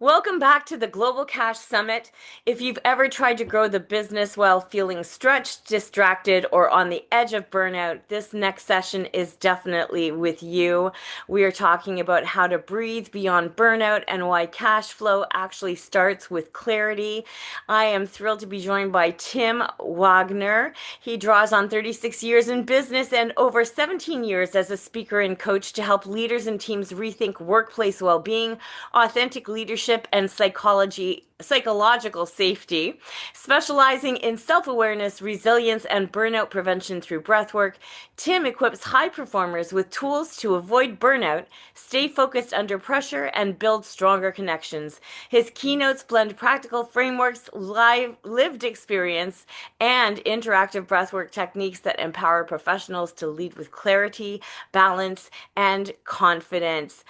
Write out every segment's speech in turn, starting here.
Welcome back to the Global Cash Summit. If you've ever tried to grow the business while feeling stretched, distracted, or on the edge of burnout, this next session is definitely with you. We are talking about how to breathe beyond burnout and why cash flow actually starts with clarity. I am thrilled to be joined by Tim Wagner. He draws on 36 years in business and over 17 years as a speaker and coach to help leaders and teams rethink workplace well-being, authentic leadership, and psychological safety. Specializing in self-awareness, resilience, and burnout prevention through breathwork, Tim equips high performers with tools to avoid burnout, stay focused under pressure, and build stronger connections. His keynotes blend practical frameworks, lived experience, and interactive breathwork techniques that empower professionals to lead with clarity, balance, and confidence.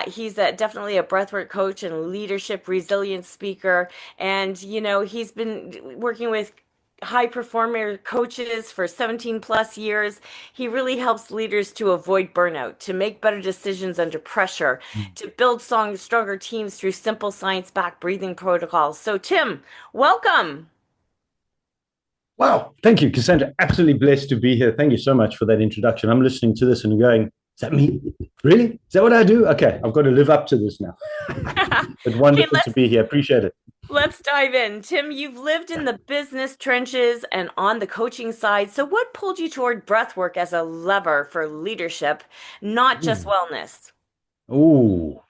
He's definitely a breathwork coach and leadership resilience speaker. And, he's been working with high performer coaches for 17 plus years. He really helps leaders to avoid burnout, to make better decisions under pressure, to build stronger teams through simple science-backed breathing protocols. So, Tim, welcome. Wow. Thank you, Cassandra. Absolutely blessed to be here. Thank you so much for that introduction. I'm listening to this and going, is that me? Really? Is that what I do? Okay, I've got to live up to this now. But Okay, wonderful to be here. Appreciate it. let's dive in. Tim, you've lived in the business trenches and on the coaching side. So what pulled you toward breathwork as a lever for leadership, not just wellness? Oh,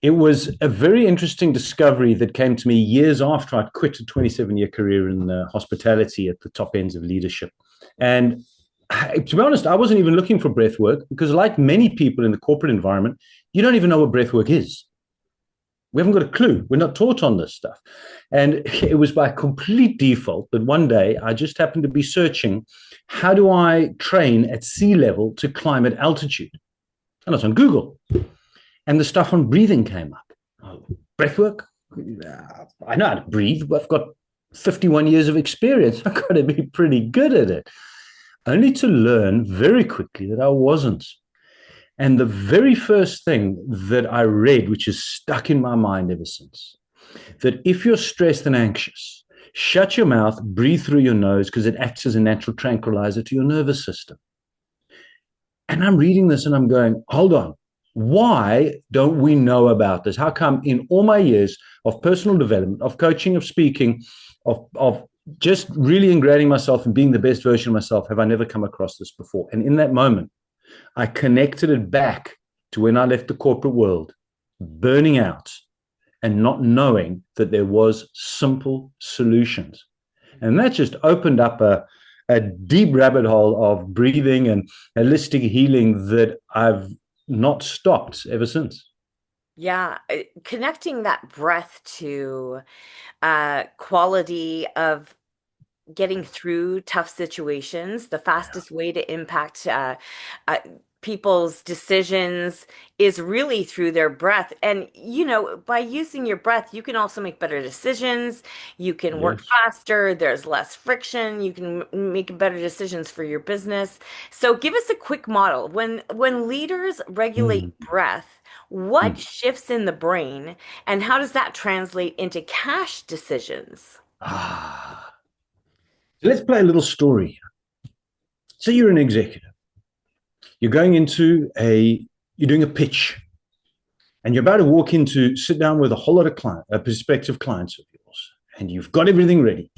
it was a very interesting discovery that came to me years after I'd quit a 27-year career in hospitality at the top ends of leadership. And to be honest, I wasn't even looking for breath work because, like many people in the corporate environment, you don't even know what breath work is. We haven't got a clue. We're not taught on this stuff. And it was by complete default that one day I just happened to be searching, how do I train at sea level to climb at altitude? And I was on Google. And the stuff on breathing came up. Oh, breath work? I know how to breathe. I've got 51 years of experience. I've got to be pretty good at it. Only to learn very quickly that I wasn't. And the very first thing that I read, which is stuck in my mind ever since, that if you're stressed and anxious, shut your mouth, breathe through your nose because it acts as a natural tranquilizer to your nervous system. And I'm reading this and I'm going, hold on. Why don't we know about this? How come in all my years of personal development, of coaching, of speaking, of just really ingraining myself and being the best version of myself, have I never come across this before? And in that moment, I connected it back to when I left the corporate world, burning out and not knowing that there was simple solutions. And that just opened up a deep rabbit hole of breathing and holistic healing that I've not stopped ever since. Yeah, connecting that breath to quality of getting through tough situations, the fastest way to impact uh, people's decisions is really through their breath. And, by using your breath, you can also make better decisions. You can work Yes. faster. There's less friction. You can make better decisions for your business. So give us a quick model. When leaders regulate Mm. breath, what Mm. shifts in the brain and how does that translate into cash decisions? Ah. So let's play a little story. So you're an executive. You're going into you're doing a pitch, and you're about to walk into sit down with a whole lot of prospective clients of yours, and you've got everything ready,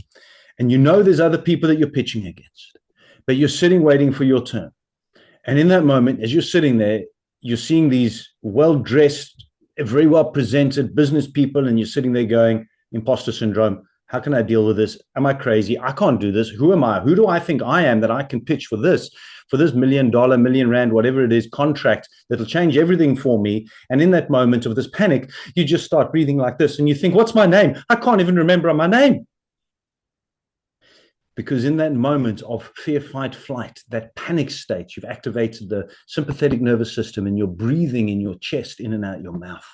and you know there's other people that you're pitching against, but you're sitting waiting for your turn. And in that moment, as you're sitting there, you're seeing these well-dressed, very well-presented business people, and you're sitting there going, imposter syndrome. How can I deal with this? Am I crazy? I can't do this. Who am I? Who do I think I am that I can pitch for this $1 million, million rand, whatever it is, contract that'll change everything for me? And in that moment of this panic, you just start breathing like this and you think, what's my name? I can't even remember my name. Because in that moment of fear, fight, flight, that panic state, you've activated the sympathetic nervous system and you're breathing in your chest, in and out your mouth.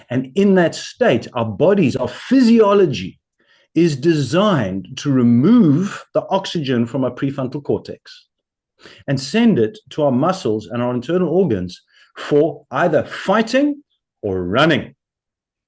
And in that state, our bodies, our physiology is designed to remove the oxygen from our prefrontal cortex and send it to our muscles and our internal organs for either fighting or running.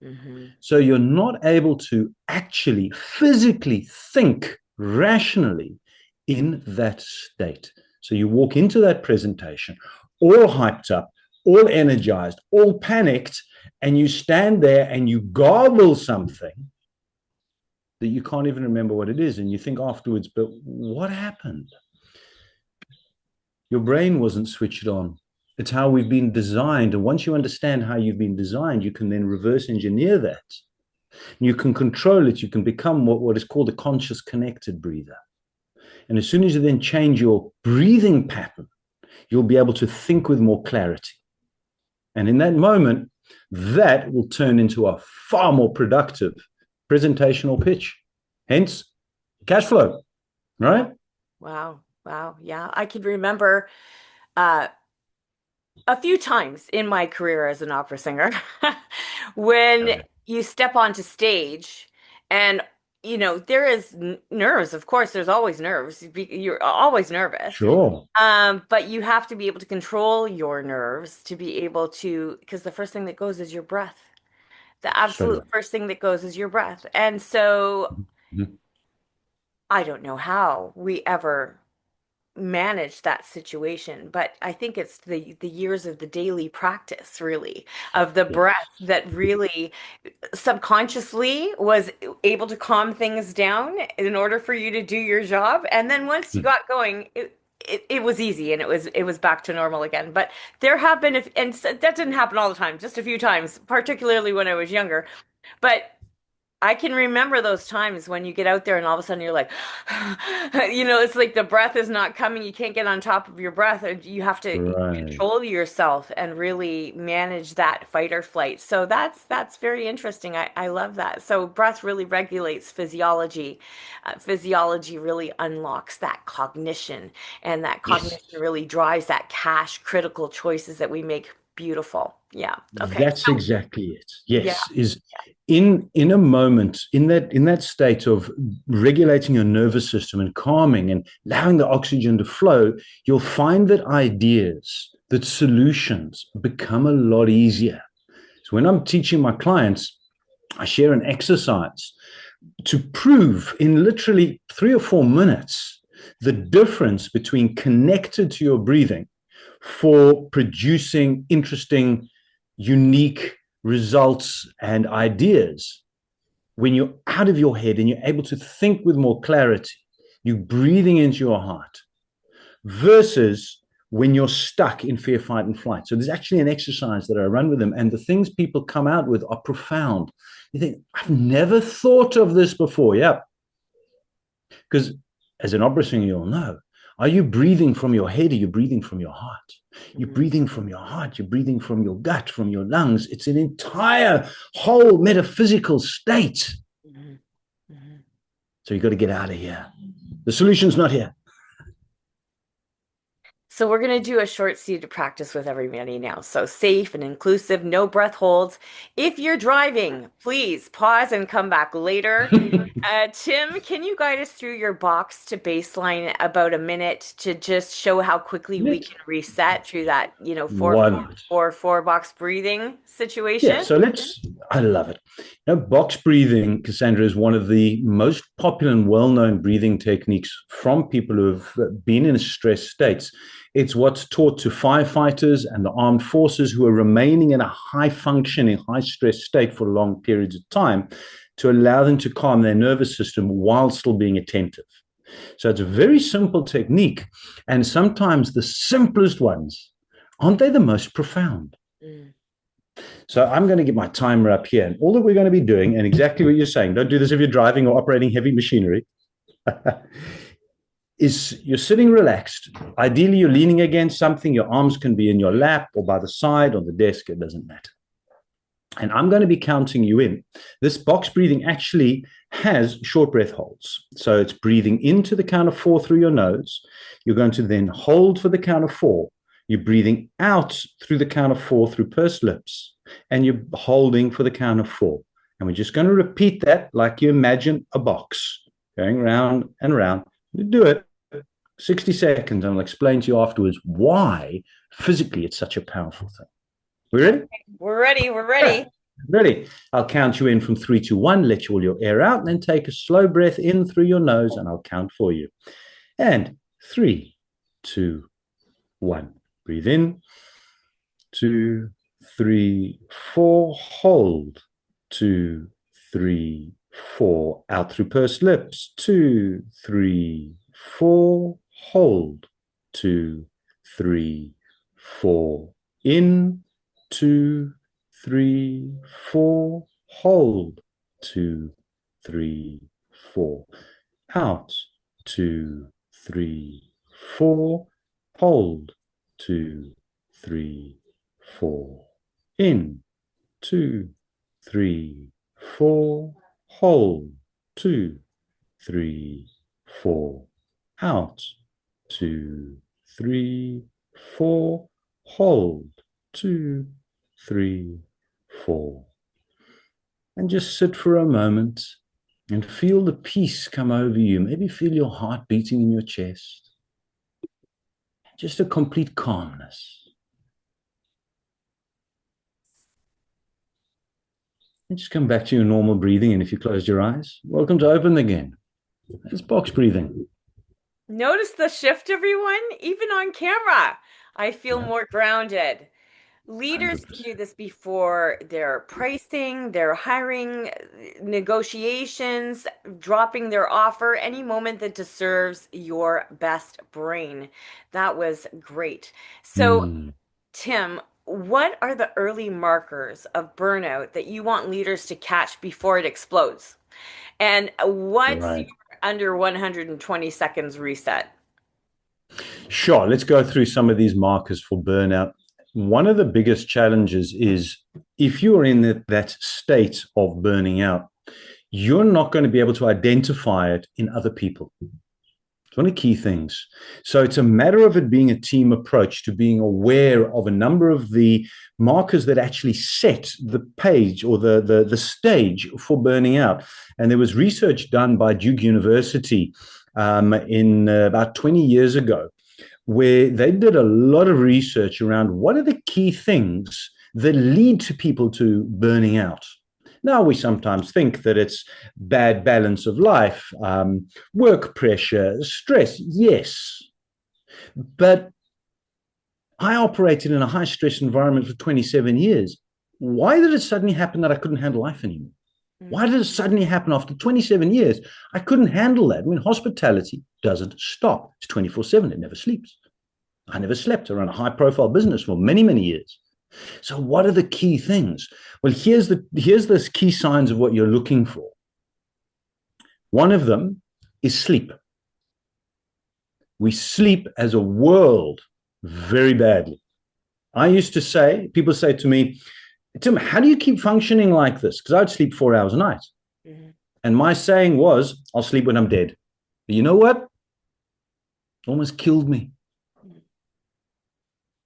Mm-hmm. So you're not able to actually physically think rationally in that state. So you walk into that presentation all hyped up, all energized, all panicked, and you stand there and you garble something that you can't even remember what it is. And you think afterwards, but what happened? Your brain wasn't switched on. It's how we've been designed. And once you understand how you've been designed, you can then reverse engineer that. You can control it. You can become what is called a conscious connected breather. And as soon as you then change your breathing pattern, you'll be able to think with more clarity. And in that moment, that will turn into a far more productive presentational pitch. Hence, cash flow, right? Wow. Wow. Yeah. I could remember uh, a few times in my career as an opera singer when you step onto stage and there is nerves, of course, there's always nerves. You're always nervous. Sure. But you have to be able to control your nerves to be able to, because the first thing that goes is your breath. The So absolute right. first thing that goes is your breath. And so Mhm. I don't know how we ever manage that situation, but I think it's the years of the daily practice, really, of the Yes. breath that really subconsciously was able to calm things down in order for you to do your job. And then once you got going, it was easy and it was back to normal again. But there have been, that didn't happen all the time, just a few times, particularly when I was younger. But I can remember those times when you get out there and all of a sudden you're like, it's like the breath is not coming. You can't get on top of your breath. You have to Right. control yourself and really manage that fight or flight. So that's very interesting. I love that. So breath really regulates physiology. Physiology really unlocks that cognition, and that Yes. cognition really drives that cash critical choices that we make beautiful. Yeah. Okay. That's So exactly it. yeah. Yes, is in a moment in that state of regulating your nervous system and calming and allowing the oxygen to flow, you'll find that ideas, that solutions become a lot easier. So when I'm teaching my clients, I share an exercise to prove in literally 3 or 4 minutes the difference between connected to your breathing for producing interesting, unique results and ideas. When you're out of your head and you're able to think with more clarity, you're breathing into your heart versus when you're stuck in fear, fight, and flight. So there's actually an exercise that I run with them, and the things people come out with are profound. You think, I've never thought of this before. Yeah. Because as an opera singer, you'll know, are you breathing from your head or are you breathing from your heart? You're Mhm. breathing from your heart, you're breathing from your gut, from your lungs. It's an entire whole metaphysical state. Mhm. Mhm. So you've got to get out of here. The solution's not here. So we're going to do a short seated practice with everybody now. So safe and inclusive, no breath holds. If you're driving, please pause and come back later. Tim, can you guide us through your box to baseline about a minute to just show how quickly we Let's can reset through that, four, Why four, not? four, four box breathing Yeah, situation? so I love it. Box breathing, Cassandra, is one of the most popular and well known breathing techniques from people who have been in stress states. It's what's taught to firefighters and the armed forces who are remaining in a high functioning, high stress state for long periods of time to allow them to calm their nervous system while still being attentive. So it's a very simple technique. And sometimes the simplest ones, aren't they the most profound? Mm. So I'm going to get my timer up here. And all that we're going to be doing, and exactly what you're saying, don't do this if you're driving or operating heavy machinery, is you're sitting relaxed. Ideally, you're leaning against something. Your arms can be in your lap or by the side on the desk. It doesn't matter. And I'm going to be counting you in. This box breathing actually has short breath holds. So it's breathing into the count of 4 through your nose. You're going to then hold for the count of 4. You're breathing out through the count of 4 through pursed lips. And you're holding for the count of 4. And we're just going to repeat that like you imagine a box going round and round. You do it 60 seconds, and I'll explain to you afterwards why physically it's such a powerful thing. We ready? Okay, we're ready. We're Yeah. ready. Ready? I'll count you in from 3 to 1. Let all your air out, and then take a slow breath in through your nose, and I'll count for you. And 3, 2, 1. Breathe in. 2, 3, 4. Hold. 2, 3, 4. Out through pursed lips. 2, 3, 4. Hold. 2, 3, 4. In. 2, 3, 4. Hold. 2, 3, 4. Out. 2, 3, 4. Hold. 2, 3, 4. In. 2, 3, 4. Hold. 2, 3, 4. Out. 2, 3, 4. Hold. 2, 3, 4. And just sit for a moment and feel the peace come over you. Maybe feel your heart beating in your chest. Just a complete calmness. And just come back to your normal breathing. And if you closed your eyes, welcome to open again. It's box breathing. Notice the shift, everyone. Even on camera, I feel more grounded. Leaders can 100%. do this before their pricing, their hiring, negotiations, dropping their offer, any moment that deserves your best brain. That was great. So, Tim, what are the early markers of burnout that you want leaders to catch before it explodes? And what's your Right. under 120 seconds reset? Sure. Let's go through some of these markers for burnout. One of the biggest challenges is if you're in that state of burning out, you're not going to be able to identify it in other people. It's one of the key things. So it's a matter of it being a team approach to being aware of a number of the markers that actually set the page or the stage for burning out. And there was research done by Duke University in about 20 years ago, where they did a lot of research around what are the key things that lead to people to burning out. Now, we sometimes think that it's bad balance of life, work pressure, stress. Yes. But I operated in a high stress environment for 27 years. Why did it suddenly happen that I couldn't handle life anymore? Why did it suddenly happen after 27 years? I couldn't handle that. I mean, hospitality doesn't stop. It's 24/7. It never sleeps. I never slept. I ran a high profile business for many, many years. So what are the key things? Well, here's the key signs of what you're looking for. One of them is sleep. We sleep as a world very badly. I used to say, people say to me, Tim, how do you keep functioning like this? Because I'd sleep 4 hours a night. Mm-hmm. And my saying was, I'll sleep when I'm dead. But you know what? It almost killed me.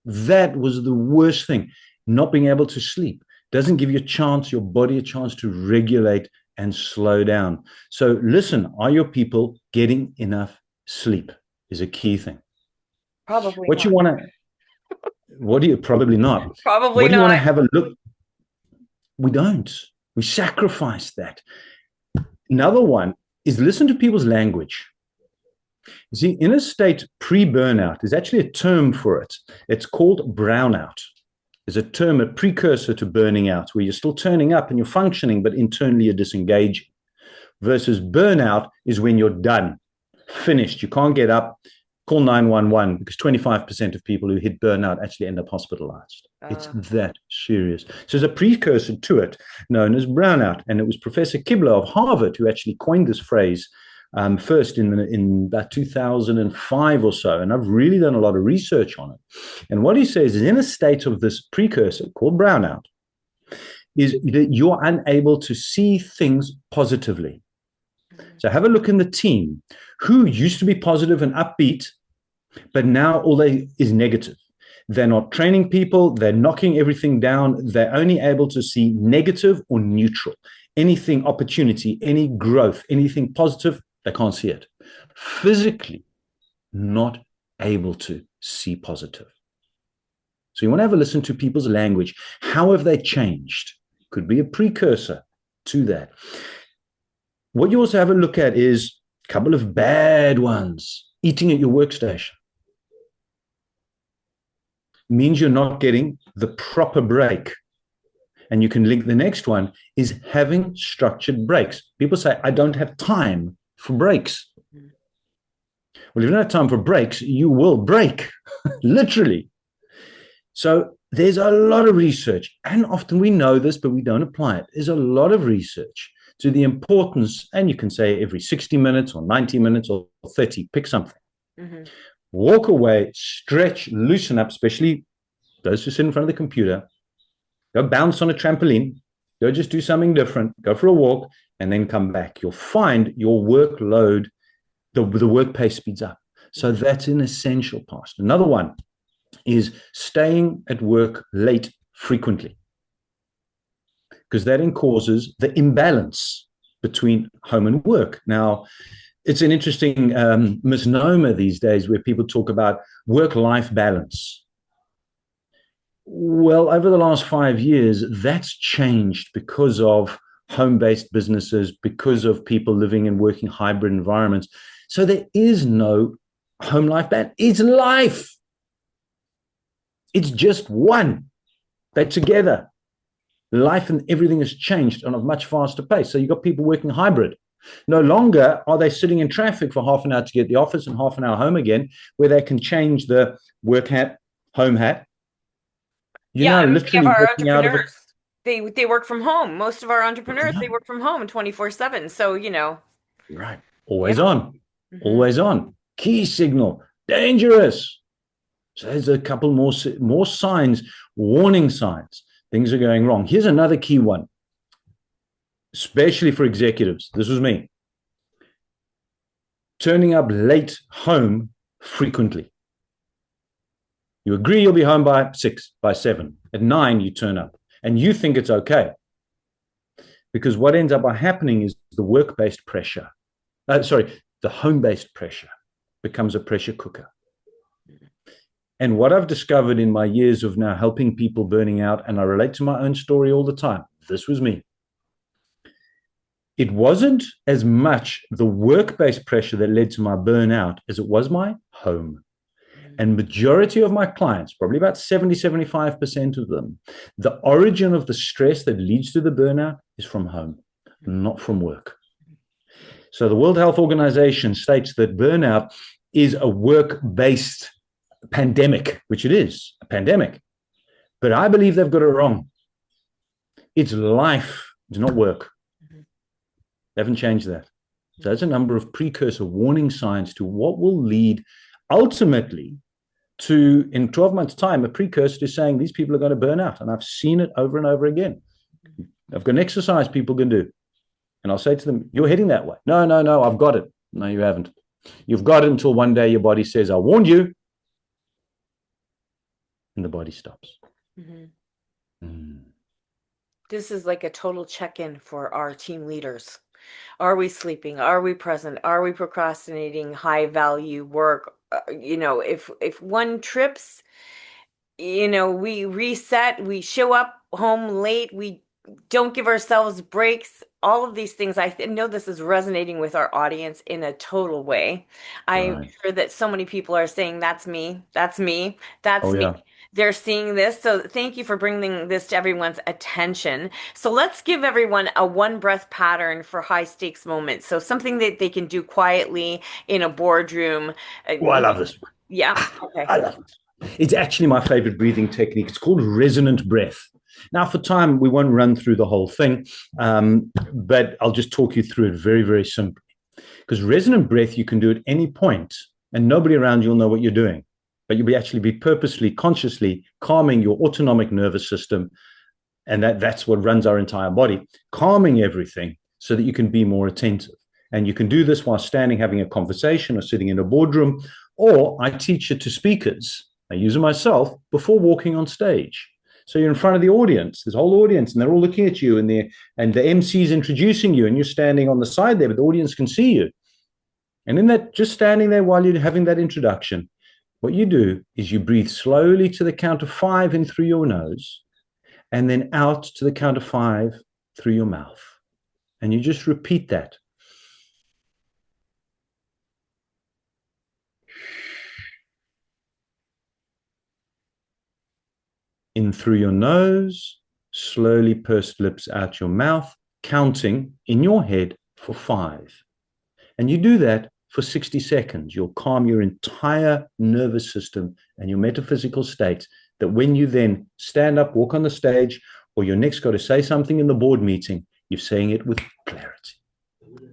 That was the worst thing. Not being able to sleep doesn't give you a chance, your body a chance to regulate and slow down. So listen, are your people getting enough sleep is a key thing. Probably What not. you want to, what do you, probably not. Probably what do you want to not. have a look? We don't. We sacrifice that. Another one is listen to people's language. You see, in a state pre-burnout, there's actually a term for it. It's called brownout. There's a term, a precursor to burning out, where you're still turning up and you're functioning, but internally you're disengaging. Versus burnout is when you're done, finished. You can't get up, call 911, because 25% of people who hit burnout actually end up hospitalized. It's that serious. So there's a precursor to it known as brownout. And it was Professor Kibler of Harvard who actually coined this phrase first in about 2005 or so. And I've really done a lot of research on it. And what he says is in a state of this precursor called brownout, is that you're unable to see things positively. So have a look in the team who used to be positive and upbeat, but now all they is negative. They're not training people. They're knocking everything down. They're only able to see negative or neutral. Anything opportunity, any growth, anything positive, they can't see it. Physically, not able to see positive. So you want to have a listen to people's language. How have they changed? could be a precursor to that. What you also have a look at is a couple of bad ones. Eating at your workstation means you're not getting the proper break. And you can link the next one is having structured breaks. People say, I don't have time for breaks. Well, if you don't have time for breaks, you will break, literally. So there's a lot of research, and often we know this, but we don't apply it. There's a lot of research to the importance, and you can say every 60 minutes or 90 minutes or 30, pick something. Mm-hmm. Walk away, stretch, loosen up, especially those who sit in front of the computer. Go bounce on a trampoline, go just do something different, go for a walk, and then come back. You'll find your workload, the work pace speeds up. So that's an essential part. Another one is staying at work late frequently, because that then causes the imbalance between home and work. Now, it's an interesting misnomer these days where people talk about work-life balance. Well, over the last 5 years, that's changed because of home-based businesses, because of people living and working hybrid environments. So there is no home-life balance. It's life. It's just one. They're together. Life and everything has changed on a much faster pace. So you've got people working hybrid. No longer are they sitting in traffic for half an hour to get to the office and half an hour home again, where they can change the work hat, home hat. You're now literally our entrepreneurs. They work from home. Most of our entrepreneurs, they work from home 24/7. So, Right. Always on. Mm-hmm. Always on. Key signal. Dangerous. So there's a couple more signs, warning signs. Things are going wrong. Here's another key one, especially for executives. This was me. Turning up late home frequently. You agree you'll be home by 6, by 7. At 9, you turn up. And you think it's okay. Because what ends up happening is the work-based pressure. The home-based pressure becomes a pressure cooker. And what I've discovered in my years of now helping people burning out, and I relate to my own story all the time, this was me. It wasn't as much the work-based pressure that led to my burnout as it was my home. And majority of my clients, probably about 70-75% of them, the origin of the stress that leads to the burnout is from home, not from work. So the World Health Organization states that burnout is a work-based pandemic, which it is, a pandemic. But I believe they've got it wrong. It's life, it's not work. They haven't changed that. So there's a number of precursor warning signs to what will lead ultimately to, in 12 months' time, a precursor to saying these people are going to burn out. And I've seen it over and over again. I've got an exercise people can do. And I'll say to them, you're heading that way. No, I've got it. No, you haven't. You've got it until one day your body says, I warned you. And the body stops. Mm-hmm. This is like a total check-in for our team leaders. Are we sleeping? Are we present? Are we procrastinating high-value work? If one trips, we reset, we show up home late, we don't give ourselves breaks, all of these things. I know this is resonating with our audience in a total way. I'm sure that so many people are saying, that's me, that's me, that's me. Yeah. They're seeing this. So thank you for bringing this to everyone's attention. So let's give everyone a one breath pattern for high stakes moments. So something that they can do quietly in a boardroom. Oh, I love this one. Yeah. Okay. I love it. It's actually my favorite breathing technique. It's called resonant breath. Now, for time, we won't run through the whole thing, but I'll just talk you through it very, very simply. Because resonant breath, you can do at any point, and nobody around you will know what you're doing. But you'll actually be purposely, consciously calming your autonomic nervous system. And that's what runs our entire body, calming everything so that you can be more attentive. And you can do this while standing, having a conversation or sitting in a boardroom, or I teach it to speakers. I use it myself before walking on stage. So you're in front of the audience, this whole audience, and they're all looking at you, and the MC is introducing you, and you're standing on the side there, but the audience can see you. And in that, just standing there while you're having that introduction, what you do is you breathe slowly to the count of 5 in through your nose, and then out to the count of 5 through your mouth. And you just repeat that. In through your nose, slowly pursed lips out your mouth, counting in your head for 5. And you do that for 60 seconds. You'll calm your entire nervous system and your metaphysical state, that when you then stand up, walk on the stage, or you're next got to say something in the board meeting, you're saying it with clarity.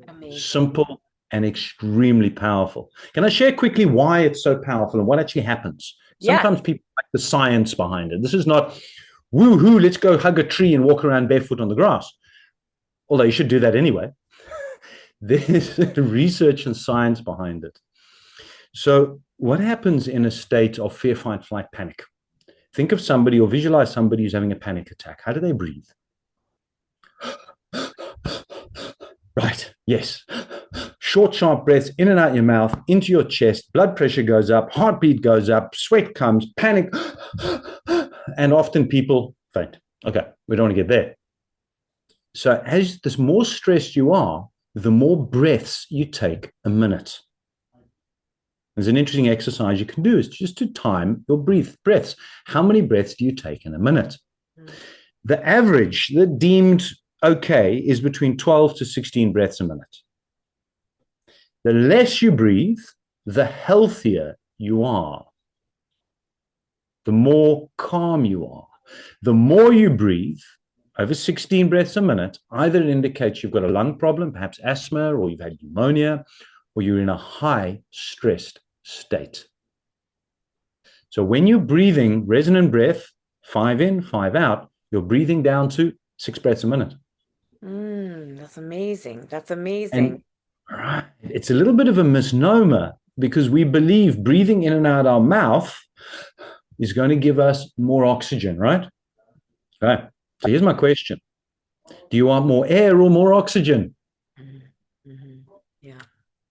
Amazing. Simple and extremely powerful. Can I share quickly why it's so powerful and what actually happens? Yes. Sometimes people like the science behind it. This is not woo-hoo, let's go hug a tree and walk around barefoot on the grass. Although you should do that anyway. There's research and science behind it. So what happens in a state of fear, fight, flight, panic? Think of somebody or visualize somebody who's having a panic attack. How do they breathe? Right. Yes. Short, sharp breaths in and out your mouth, into your chest. Blood pressure goes up, heartbeat goes up, sweat comes, panic. And often people faint. Okay. We don't want to get there. So as the more stressed you are, the more breaths you take a minute. There's an interesting exercise you can do is just to time your breaths. How many breaths do you take in a minute? The average, the deemed okay, is between 12 to 16 breaths a minute. The less you breathe, the healthier you are. The more calm you are. The more you breathe, over 16 breaths a minute, either it indicates you've got a lung problem, perhaps asthma, or you've had pneumonia, or you're in a high stressed state. So when you're breathing resonant breath, 5 in, 5 out, you're breathing down to 6 breaths a minute. That's amazing. That's amazing. And right, it's a little bit of a misnomer because we believe breathing in and out our mouth is going to give us more oxygen, right? Okay. So here's my question. Do you want more air or more oxygen? Yeah.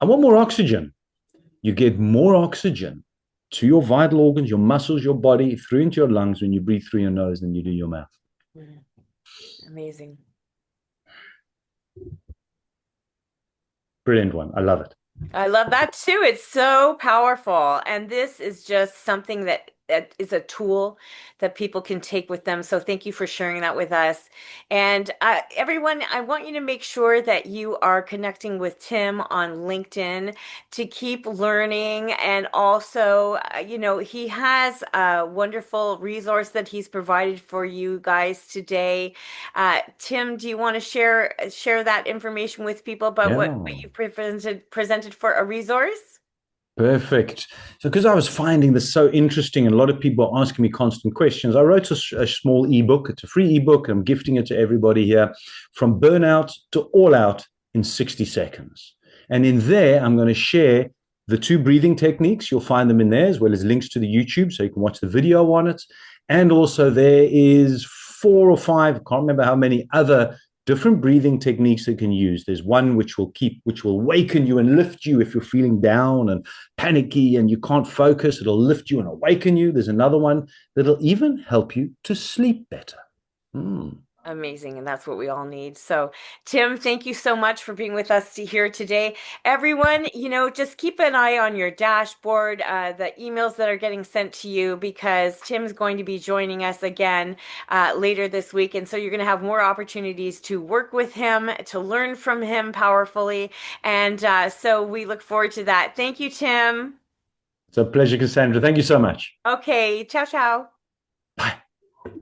I want more oxygen. You get more oxygen to your vital organs, your muscles, your body, through into your lungs when you breathe through your nose than you do your mouth. Amazing. Brilliant one. I love it. I love that too. It's so powerful. And this is just something that is a tool that people can take with them. So thank you for sharing that with us. And everyone, I want you to make sure that you are connecting with Tim on LinkedIn to keep learning. And also, he has a wonderful resource that he's provided for you guys today. Tim, do you want to share that information with people about what Yeah. you presented for a resource? Perfect. So, because I was finding this so interesting, and a lot of people are asking me constant questions, I wrote a small ebook. It's a free ebook. I'm gifting it to everybody here, from burnout to all out in 60 seconds. And in there, I'm going to share the 2 breathing techniques. You'll find them in there, as well as links to the YouTube so you can watch the video on it. And also, there is 4 or 5, I can't remember how many other different breathing techniques you can use. There's one which will waken you and lift you if you're feeling down and panicky and you can't focus. It'll lift you and awaken you. There's another one that'll even help you to sleep better. Amazing. And that's what we all need. So, Tim, thank you so much for being with us here today. Everyone, just keep an eye on your dashboard, the emails that are getting sent to you, because Tim's going to be joining us again later this week. And so you're going to have more opportunities to work with him, to learn from him powerfully. And so we look forward to that. Thank you, Tim. It's a pleasure, Cassandra. Thank you so much. Okay. Ciao, ciao.